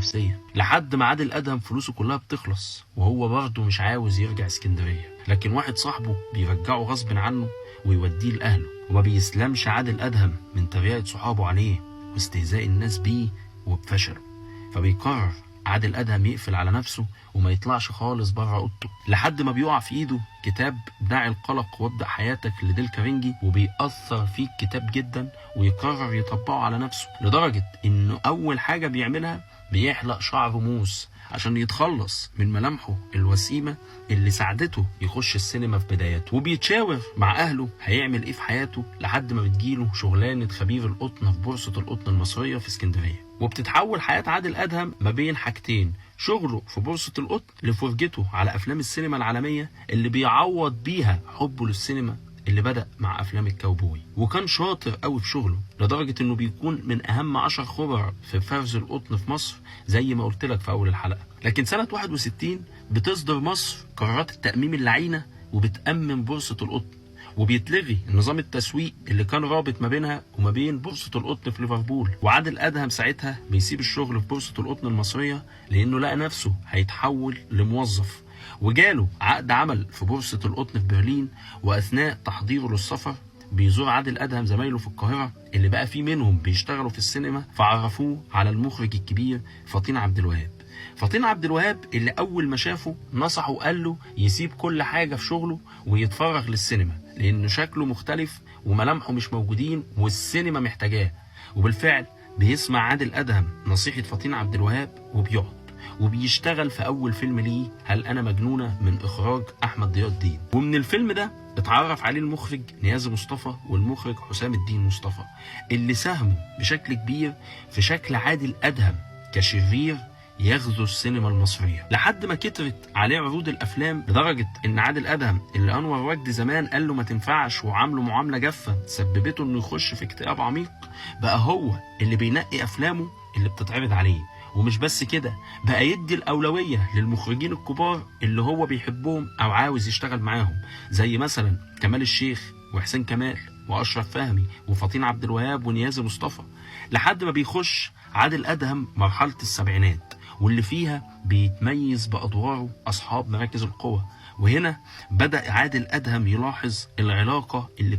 النفسية، لحد ما عادل أدهم فلوسه كلها بتخلص وهو برضه مش عاوز يرجع اسكندرية، لكن واحد صاحبه بيرجعه غصب عنه ويوديه لأهله. وما بيسلمش عادل أدهم من تريقة صحابه عليه واستهزاء الناس بيه وبفشله، فبيقرر عادل أدهم يقفل على نفسه وما يطلعش خالص بره اوضته، لحد ما بيقع في ايده كتاب داعي القلق وابدأ حياتك لديل كارنيجي، وبيأثر فيه الكتاب جدا ويقرر يطبقه على نفسه، لدرجة انه اول حاجة بيعملها بيحلق شعره موس عشان يتخلص من ملامحه الوسيمة اللي ساعدته يخش السينما في بداياته. وبيتشاور مع اهله هيعمل ايه في حياته لحد ما بتجيله شغلانة خبير القطن في بورصة القطن المصرية في اسكندرية. وبتتحول حياة عادل أدهم ما بين حاجتين: شغله في بورصة القطن لفرجته على أفلام السينما العالمية اللي بيعوض بيها حبه للسينما اللي بدأ مع أفلام الكاوبوي. وكان شاطر قوي في شغله لدرجة إنه بيكون من أهم 10 خبراء في فرز القطن في مصر زي ما قلت لك في أول الحلقة. لكن سنة 61 بتصدر مصر قرارات التأميم اللعينة وبتأمم بورصة القطن، وبيتلغي نظام التسويق اللي كان رابط ما بينها وما بين بورصة القطن في ليفربول. وعادل أدهم ساعتها بيسيب الشغل في بورصة القطن المصرية لأنه لقى نفسه هيتحول لموظف، وجاله عقد عمل في بورصة القطن في برلين. وأثناء تحضيره للسفر بيزور عادل أدهم زمايله في القاهرة اللي بقى فيه منهم بيشتغلوا في السينما، فعرفوه على المخرج الكبير فطين عبد الوهاب. فطين عبد الوهاب اللي أول ما شافه نصحه وقال له يسيب كل حاجة في شغله ويتفرغ للسينما لأنه شكله مختلف وملامحه مش موجودين والسينما محتاجاه. وبالفعل بيسمع عادل أدهم نصيحة فطين عبد الوهاب وبيقعد وبيشتغل في أول فيلم ليه هل أنا مجنونة من إخراج أحمد ضياء الدين. ومن الفيلم ده اتعرف عليه المخرج نيازي مصطفى والمخرج حسام الدين مصطفى اللي ساهموا بشكل كبير في شكل عادل أدهم كشرير يغزو السينما المصرية، لحد ما كترت عليه عروض الافلام لدرجة ان عادل ادهم اللي انور وجدي زمان قال له ما تنفعش وعامله معاملة جافة سببته انه يخش في اكتئاب عميق، بقى هو اللي بينقي افلامه اللي بتتعرض عليه. ومش بس كده، بقى يدي الاولوية للمخرجين الكبار اللي هو بيحبهم او عاوز يشتغل معاهم، زي مثلا كمال الشيخ وحسين كمال واشرف فهمي وفطين عبد الوهاب ونيازي مصطفى، لحد ما بيخش عادل ادهم مرحلة السبعينات واللي فيها بيتميز بأدواره أصحاب مراكز القوة. وهنا بدأ عادل أدهم يلاحظ العلاقة اللي